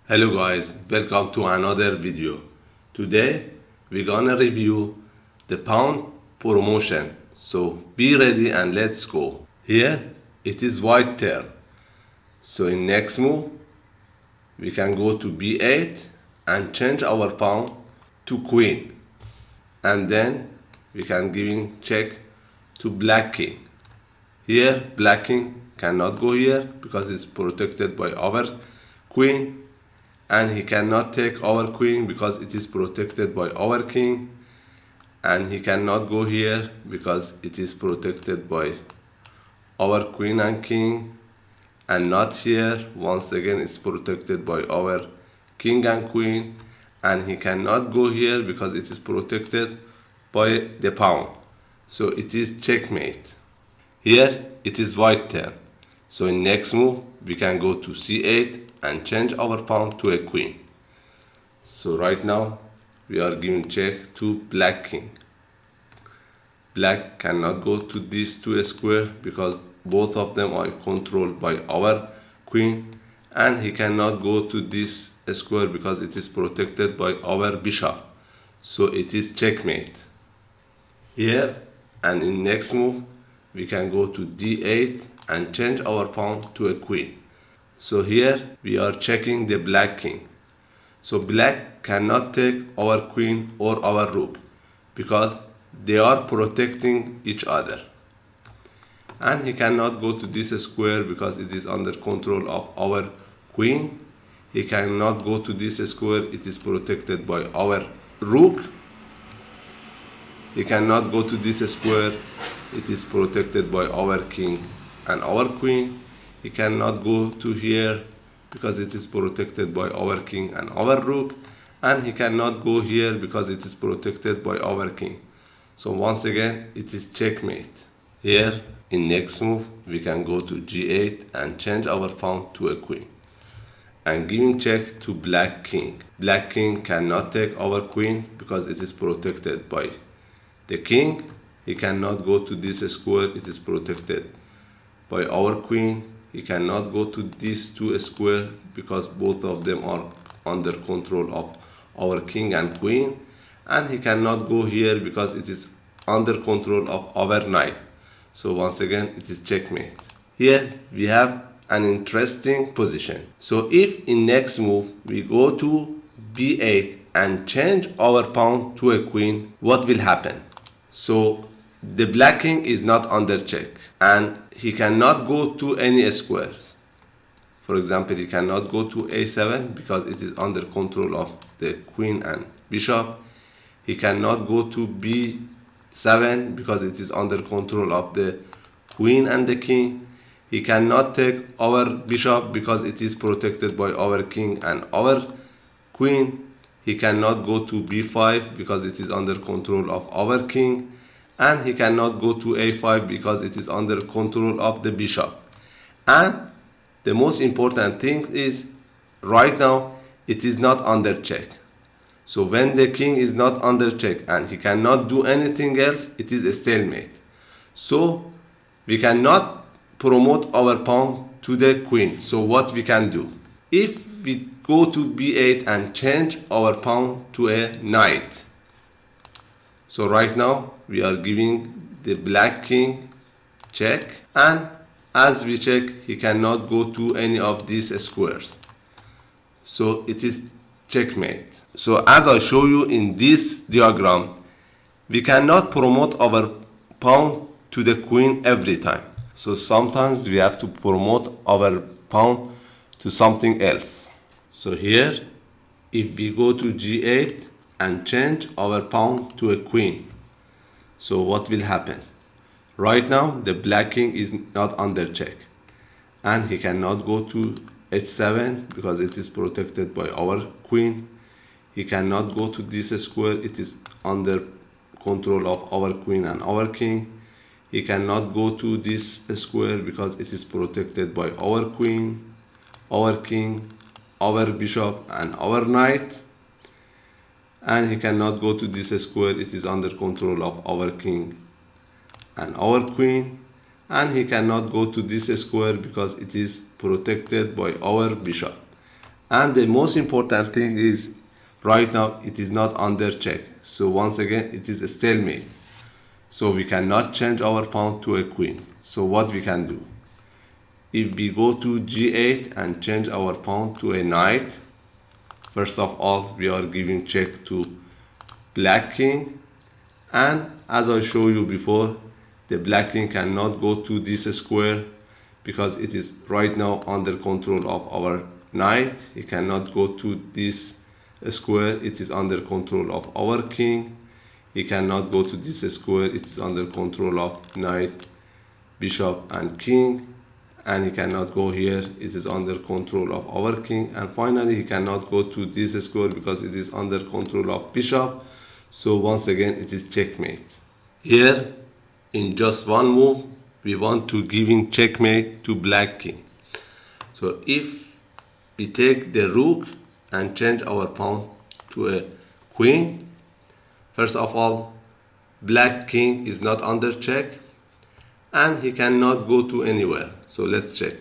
Hello guys, welcome to another video. Today we're gonna review the pound promotion. So be ready and let's go. Here it is white turn. So in next move we can go to b8 and change our pawn to queen. And then we can give check to black king. Here black king cannot go here because it's protected by our queen, and he cannot take our queen because it is protected by our king, and he cannot go here because it is protected by our queen and king, and not here once again it's protected by our king and queen, and he cannot go here because it is protected by the pawn. So it is checkmate. Here it is white turn. So in next move we can go to c8 and change our pawn to a queen. So right now we are giving check to black king. Black cannot go to these two square because both of them are controlled by our queen, and he cannot go to this square because it is protected by our bishop. So it is checkmate. Here and in next move we can go to d8 and change our pawn to a queen. So here we are checking the black king. So black cannot take our queen or our rook because they are protecting each other. And he cannot go to this square because it is under control of our queen. He cannot go to this square, it is protected by our rook. He cannot go to this square, it is protected by our king and our queen. He cannot go to here because it is protected by our king and our rook, and he cannot go here because it is protected by our king. So once again it is checkmate. Here in next move we can go to g8 and change our pawn to a queen and giving check to black king. Black king cannot take our queen because it is protected by the king. He cannot go to this square, it is protected by our queen. He cannot go to these two square because both of them are under control of our king and queen, and he cannot go here because it is under control of our knight. So once again it is checkmate. Here we have an interesting position. So if in next move we go to b8 and change our pawn to a queen, what will happen? So the black king is not under check and he cannot go to any squares. For example, he cannot go to a7 because it is under control of the queen and bishop. He cannot go to b7 because it is under control of the queen and the king. He cannot take our bishop because it is protected by our king and our queen. He cannot go to b5 because it is under control of our king, and he cannot go to a5 because it is under control of the bishop. And the most important thing is right now it is not under check. So when the king is not under check and he cannot do anything else, it is a stalemate. So we cannot promote our pawn to the queen. So what we can do? If we go to b8 and change our pawn to a knight. So right now we are giving the black king check, and as we check he cannot go to any of these squares. So it is checkmate. So as I show you in this diagram, we cannot promote our pawn to the queen every time. So sometimes we have to promote our pawn to something else. So here if we go to g8 and change our pawn to a queen, so what will happen? Right now the black king is not under check and he cannot go to h7 because it is protected by our queen. He cannot go to this square, it is under control of our queen and our king. He cannot go to this square because it is protected by our queen, our king, our bishop and our knight. And he cannot go to this square, it is under control of our king and our queen. And he cannot go to this square because it is protected by our bishop. And the most important thing is right now it is not under check. So once again it is a stalemate. So we cannot change our pawn to a queen. So what we can do? If we go to g8 and change our pawn to a knight, first of all we are giving check to black king, and as I showed you before, the black king cannot go to this square because it is right now under control of our knight. He cannot go to this square, it is under control of our king. He cannot go to this square, it is under control of knight, bishop and king. And he cannot go here, it is under control of our king. And finally he cannot go to this square because it is under control of bishop. So once again it is checkmate. Here in just one move we want to giving checkmate to black king. So if we take the rook and change our pawn to a queen, first of all black king is not under check and he cannot go to anywhere. So let's check.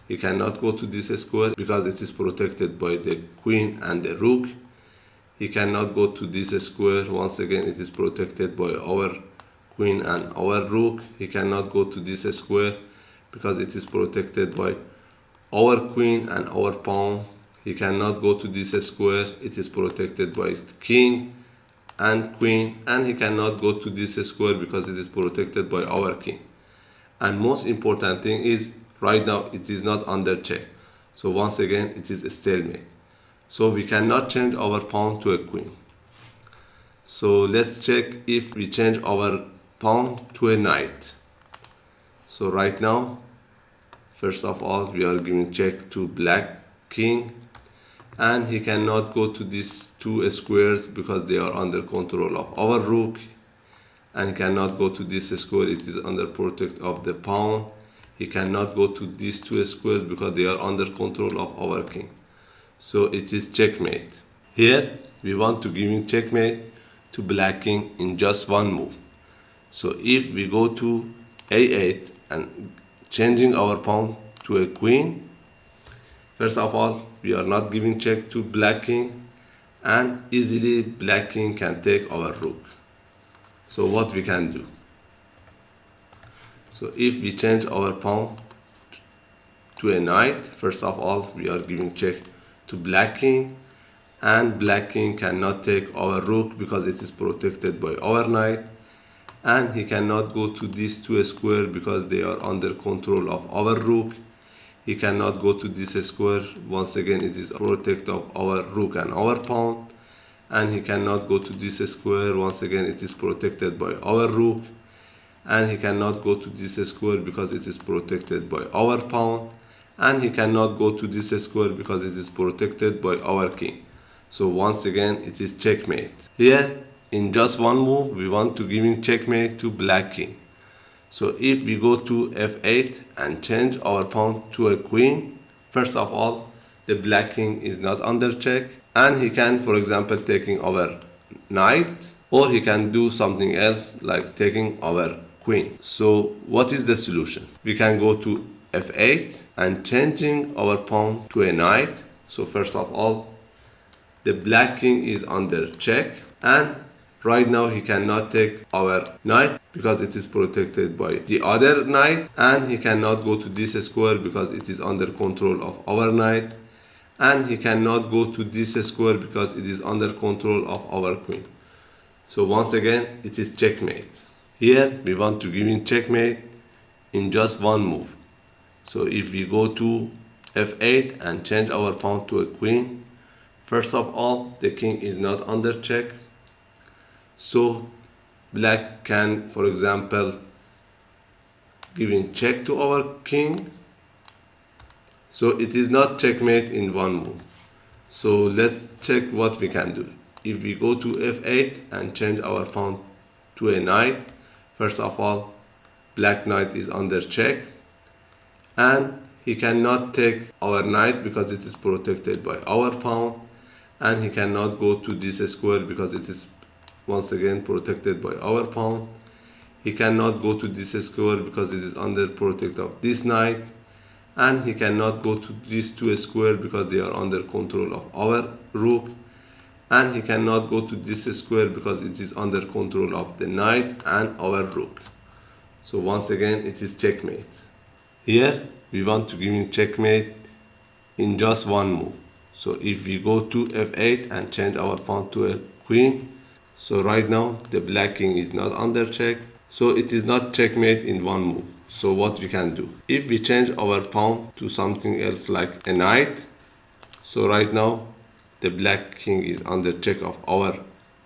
He cannot go to this square because it is protected by the queen and the rook. He cannot go to this square, once again it is protected by our queen and our rook. He cannot go to this square because it is protected by our queen and our pawn. He cannot go to this square, it is protected by king and queen. And he cannot go to this square because it is protected by our king. And most important thing is right now it is not under check. So once again it is a stalemate. So we cannot change our pawn to a queen. So let's check if we change our pawn to a knight. So right now, first of all, we are giving check to black king, and he cannot go to these two squares because they are under control of our rook, and he cannot go to this square, it is under protect of the pawn. He cannot go to these two squares because they are under control of our king. So it is checkmate. Here we want to give him checkmate to black king in just one move. So if we go to a8 and changing our pawn to a queen, first of all we are not giving check to black king, and easily black king can take our rook. So what we can do? So if we change our pawn to a knight, first of all we are giving check to black king, and black king cannot take our rook because it is protected by our knight, and he cannot go to these two squares because they are under control of our rook. He cannot go to this square, once again it is protected of our rook and our pawn, and he cannot go to this square, once again it is protected by our rook, and he cannot go to this square because it is protected by our pawn, and he cannot go to this square because it is protected by our king. So once again it is checkmate. Here in just one move we want to give him checkmate to black king. So if we go to f8 and change our pawn to a queen, first of all the black king is not under check, and he can, for example, taking our knight, or he can do something else like taking our queen. So what is the solution? We can go to f8 and changing our pawn to a knight. So first of all the black king is under check, and right now he cannot take our knight because it is protected by the other knight, and he cannot go to this square because it is under control of our knight, and he cannot go to this square because it is under control of our queen. So once again it is checkmate. Here we want to give him checkmate in just one move. So if we go to f8 and change our pawn to a queen, first of all the king is not under check, so black can, for example, giving check to our king. So it is not checkmate in one move. So let's check what we can do. If we go to f8 and change our pawn to a knight, first of all black knight is under check, and he cannot take our knight because it is protected by our pawn, and he cannot go to this square because it is once again protected by our pawn. He cannot go to this square because it is under protect of this knight, and he cannot go to these two squares because they are under control of our rook, and he cannot go to this square because it is under control of the knight and our rook. So once again it is checkmate. Here we want to give him checkmate in just one move. So if we go to f8 and change our pawn to a queen, so right now the black king is not under check, so it is not checkmate in one move. So what we can do, if we change our pawn to something else like a knight, so right now the black king is under check of our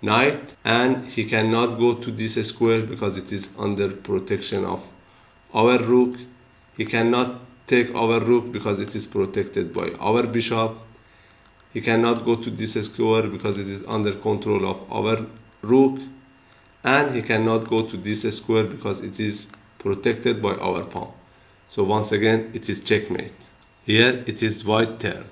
knight, and he cannot go to this square because it is under protection of our rook. He cannot take our rook because it is protected by our bishop. He cannot go to this square because it is under control of our rook, and he cannot go to this square because it is protected by our pawn. So once again it is checkmate. Here it is white turn.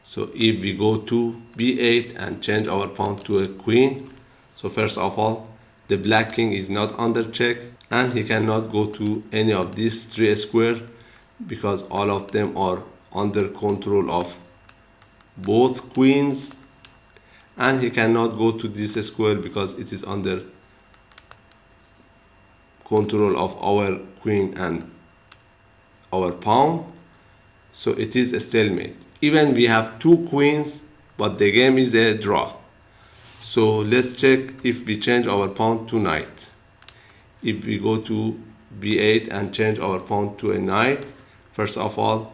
So if we go to b8 and change our pawn to a queen, so first of all the black king is not under check, and he cannot go to any of these three squares because all of them are under control of both queens, and he cannot go to this square because it is under control of our queen and our pawn. So it is a stalemate. Even we have two queens, but the game is a draw. So let's check if we change our pawn to knight. If we go to b8 and change our pawn to a knight, first of all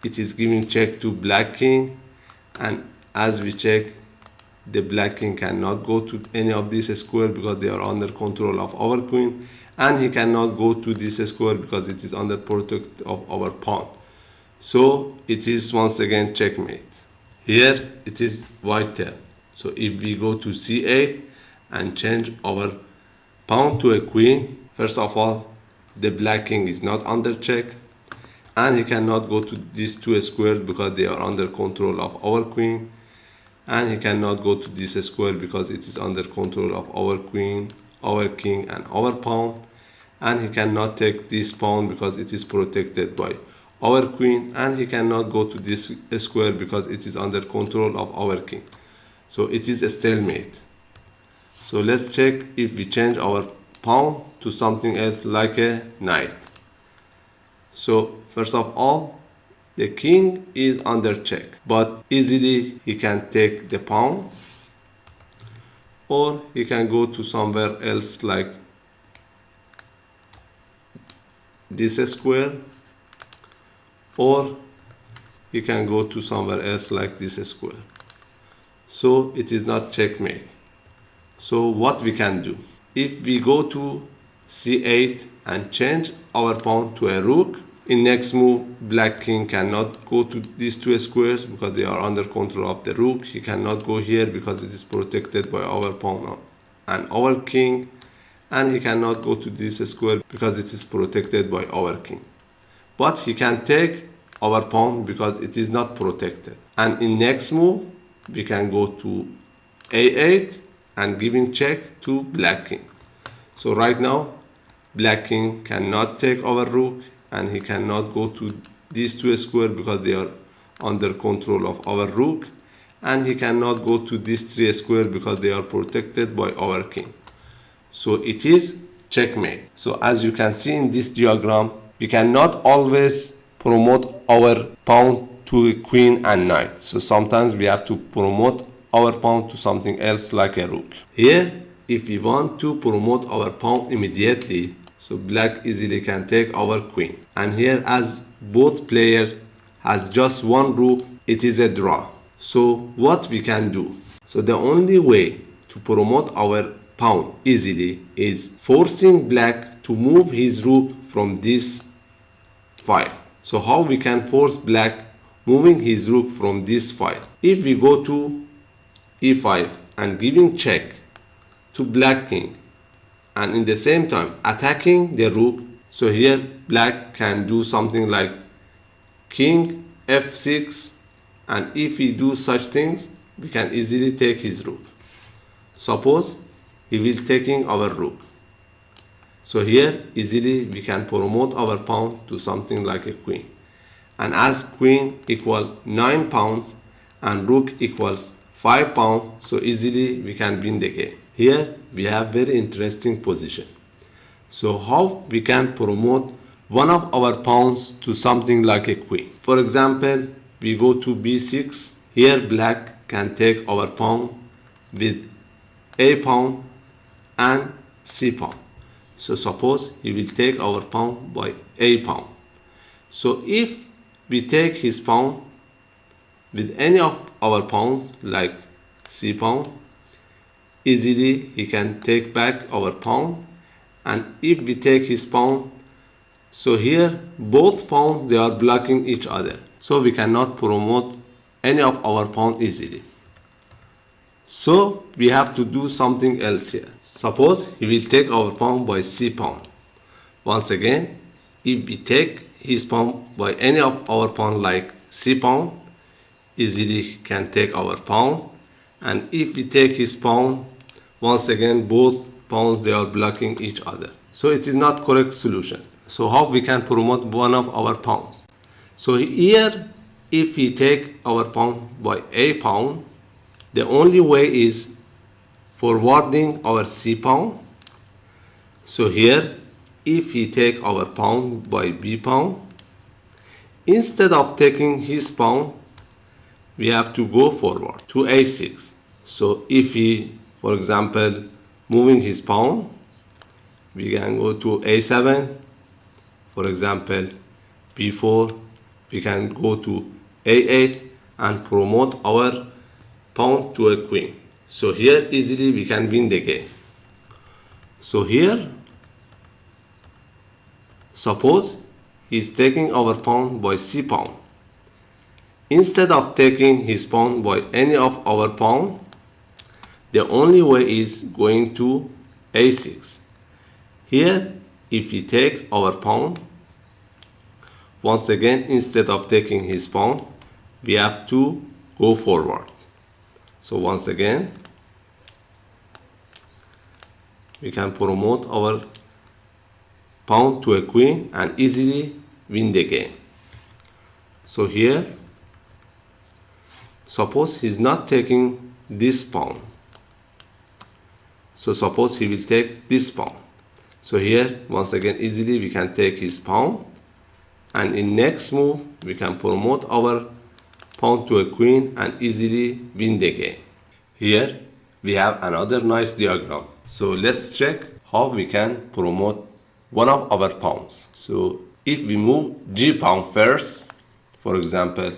it is giving check to black king, and as we check, the black king cannot go to any of these squares because they are under control of our queen, and he cannot go to this square because it is under protect of our pawn. So it is once again checkmate. Here it is white turn. So if we go to c8 and change our pawn to a queen, first of all the black king is not under check, and he cannot go to these two squares because they are under control of our queen, and he cannot go to this square because it is under control of our queen, our king and our pawn, and he cannot take this pawn because it is protected by our queen, and he cannot go to this square because it is under control of our king. So it is a stalemate. So let's check if we change our pawn to something else like a knight. So first of all, the king is under check, but easily he can take the pawn, or he can go to somewhere else like this square, or he can go to somewhere else like this square. So it is not checkmate. So what we can do, if we go to c8 and change our pawn to a rook, in next move black king cannot go to these two squares because they are under control of the rook. He cannot go here because it is protected by our pawn and our king, and he cannot go to this square because it is protected by our king. But he can take our pawn because it is not protected, and in next move we can go to a8 and giving check to black king. So right now black king cannot take our rook, and he cannot go to these two squares because they are under control of our rook, and he cannot go to these three squares because they are protected by our king. So it is checkmate. So as you can see in this diagram, we cannot always promote our pawn to a queen and knight. So sometimes we have to promote our pawn to something else like a rook. Here, if we want to promote our pawn immediately, so black easily can take our queen. And here, as both players has just one rook, it is a draw. So what we can do? So the only way to promote our pawn easily is forcing black to move his rook from this file. So how we can force black moving his rook from this file? If we go to e5 and giving check to black king, and in the same time attacking the rook, so here black can do something like king f6, and if we do such things, we can easily take his rook. Suppose he will taking our rook, so here easily we can promote our pawn to something like a queen. and as queen equal 9 pawns and rook equals 5 pawns, so easily we can win the game. Here we have very interesting position. So how we can promote one of our pawns to something like a queen. For example, we go to b6. Here black can take our pawn with a pawn and c pawn. So suppose he will take our pawn by a pawn. So if we take his pawn with any of our pawns like c pawn, easily he can take back our pawn. And if we take his pawn, so here both pawns they are blocking each other, so we cannot promote any of our pawn easily. So we have to do something else here. Suppose he will take our pawn by c pawn. Once again, if we take his pawn by any of our pawn like c pawn, easily he can take our pawn. And if we take his pawn, once again both pawns they are blocking each other, so it is not correct solution. So how we can promote one of our pawns? So here if we take our pawn by a pawn, the only way is forwarding our c pawn. So here if we take our pawn by b pawn, instead of taking his pawn, we have to go forward to a6. So if he, for example, moving his pawn, we can go to a7. For example, b4, we can go to a8 and promote our pawn to a queen. So here easily we can win the game. So here, suppose he's taking our pawn by c pawn. Instead of taking his pawn by any of our pawn, the only way is going to a6. Here if we take our pawn, once again instead of taking his pawn, we have to go forward. So once again we can promote our pawn to a queen and easily win the game. So here suppose he's not taking this pawn, so suppose he will take this pawn. So here once again easily we can take his pawn, and in next move we can promote our pawn to a queen and easily win the game. Here we have another nice diagram. So let's check how we can promote one of our pawns. So if we move g pawn first, for example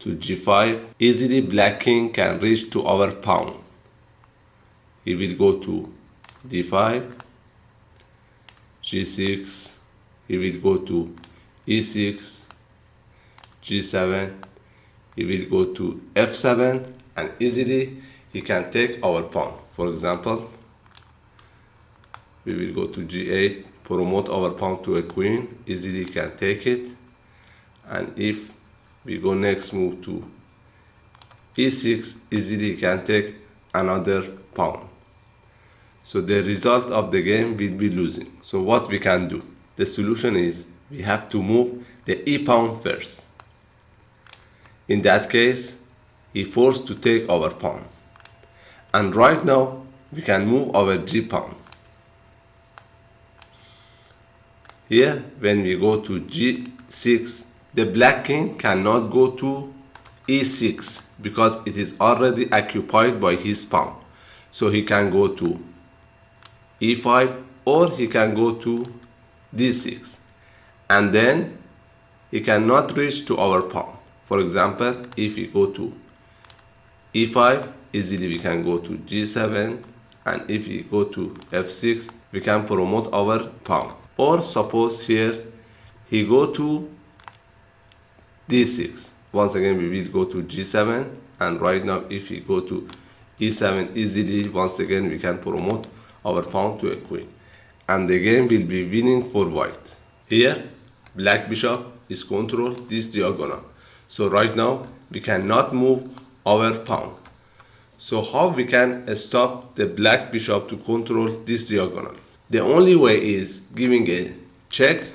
to g5, easily black king can reach to our pawn. He will go to d5, g6, he will go to e6, g7, he will go to f7, and easily he can take our pawn. For example, we will go to g8, promote our pawn to a queen, easily can take it. And if we go next move to e6, easily can take another pawn. So the result of the game will be losing. So what we can do? The solution is we have to move the e pawn first. In that case, he forced to take our pawn. And right now we can move our g pawn. Here when we go to g6, the black king cannot go to e6 because it is already occupied by his pawn. So he can go to e5 or he can go to d6, and then he cannot reach to our pawn. For example, if we go to e5, easily we can go to g7, and if we go to f6, we can promote our pawn. Or suppose here he go to d6, once again we will go to g7, and right now if we go to e7, easily once again we can promote our pawn to a queen, and the game will be winning for white. Here black bishop is control this diagonal, so right now we cannot move our pawn. So how we can stop the black bishop to control this diagonal? The only way is giving a check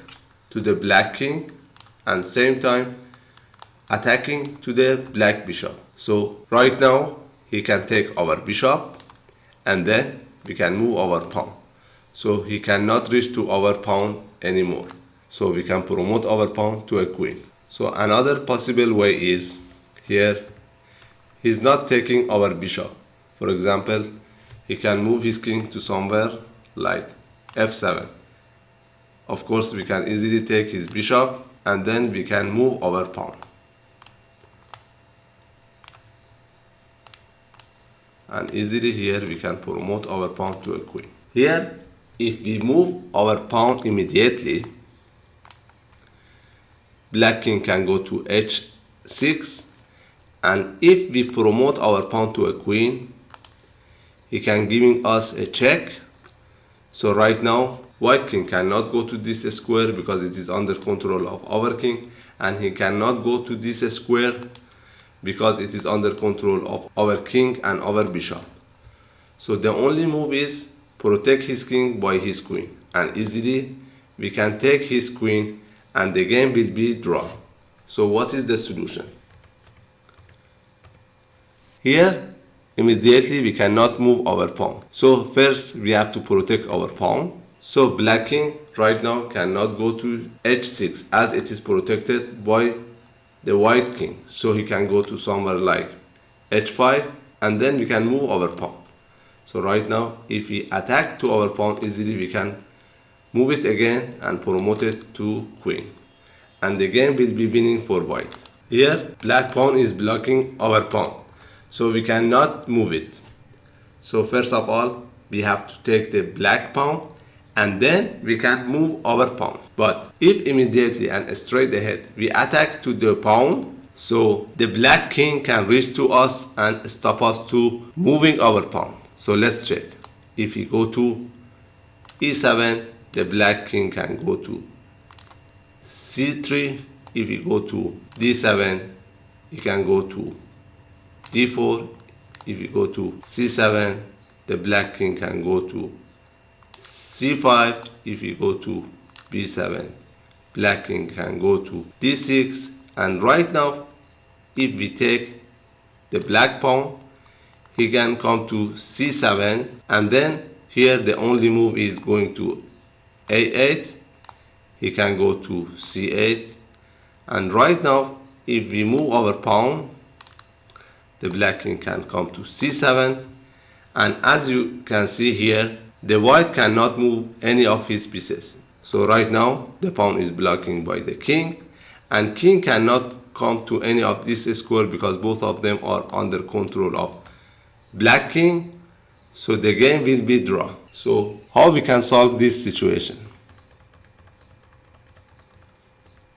to the black king and same time attacking to the black bishop. So right now he can take our bishop and then we can move our pawn. So he cannot reach to our pawn anymore. So we can promote our pawn to a queen. So another possible way is here he's not taking our bishop. For example, he can move his king to somewhere like f7. Of course, we can easily take his bishop and then we can move our pawn. And easily here we can promote our pawn to a queen. Here, if we move our pawn immediately, black king can go to h6, and if we promote our pawn to a queen, he can giving us a check. So right now white king cannot go to this square because it is under control of our king, and he cannot go to this square because it is under control of our king and our bishop. So the only move is protect his king by his queen, and easily we can take his queen and the game will be drawn. So what is the solution? Here immediately we cannot move our pawn. So first we have to protect our pawn. So black king right now cannot go to h6 as it is protected by the white king. So he can go to somewhere like h5 and then we can move our pawn. So right now if we attack to our pawn, easily we can move it again and promote it to queen. And the game will be winning for white. Here black pawn is blocking our pawn, so we cannot move it. So first of all we have to take the black pawn and then we can move our pawn. But if immediately and straight ahead we attack to the pawn, so the black king can reach to us and stop us to moving our pawn. So let's check. If we go to e7, the black king can go to c3. If we go to d7, he can go to d4. If we go to c7, the black king can go to c5. If we go to b7, black king can go to d6. And right now if we take the black pawn, he can come to c7, and then here the only move is going to a8. He can go to c8, and right now if we move our pawn, the black king can come to c7, and as you can see here, the white cannot move any of his pieces. So right now the pawn is blocking by the king, and king cannot come to any of this square because both of them are under control of black king. So the game will be draw. So how we can solve this situation?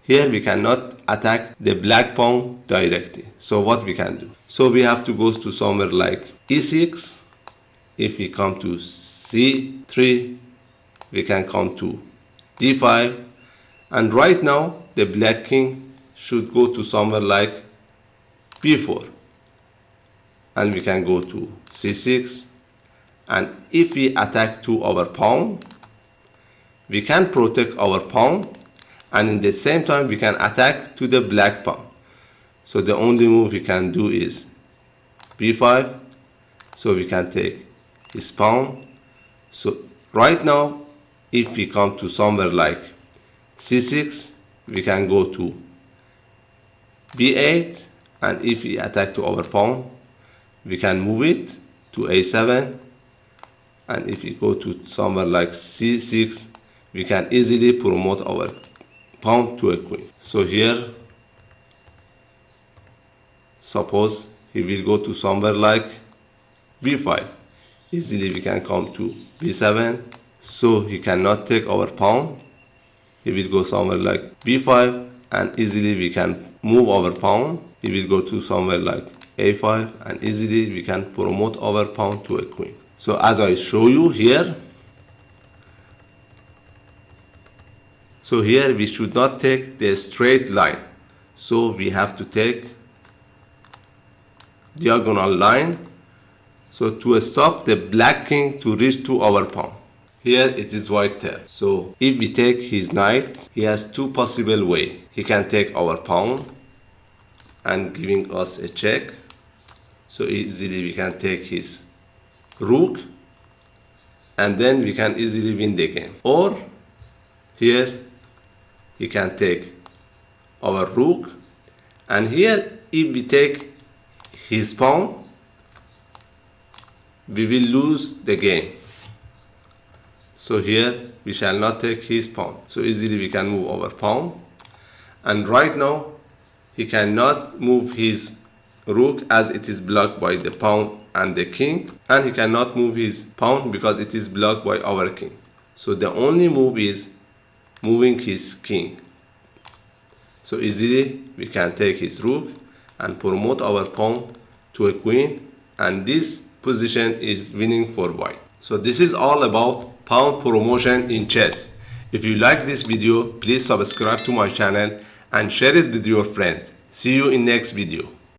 Here we cannot attack the black pawn directly. So what we can do? So we have to go to somewhere like e6. If we come to c3, we can come to d5, and right now the black king should go to somewhere like b4, and we can go to c6. And if we attack to our pawn, we can protect our pawn, and in the same time we can attack to the black pawn. So the only move we can do is b5, so we can take his pawn. So right now if we come to somewhere like c6, we can go to b8, and if we attack to our pawn, we can move it to a7, and if we go to somewhere like c6, we can easily promote our pawn to a queen. So here suppose he will go to somewhere like b5, easily we can come to b7, so he cannot take our pawn. He will go somewhere like b5, and easily we can move our pawn. He will go to somewhere like a5, and easily we can promote our pawn to a queen. So as I show you here, so here we should not take the straight line, so we have to take diagonal line, so to stop the black king to reach to our pawn. Here it is white turn. So if we take his knight, he has two possible way. He can take our pawn and giving us a check. So easily we can take his rook and then we can easily win the game. Or here he can take our rook, and here if we take his pawn, we will lose the game. So here we shall not take his pawn. So easily we can move our pawn, and right now he cannot move his rook as it is blocked by the pawn and the king, and he cannot move his pawn because it is blocked by our king. So the only move is moving his king. So easily we can take his rook and promote our pawn to a queen, and this position is winning for white. So this is all about pawn promotion in chess. If you like this video, please subscribe to my channel and share it with your friends. See you in next video.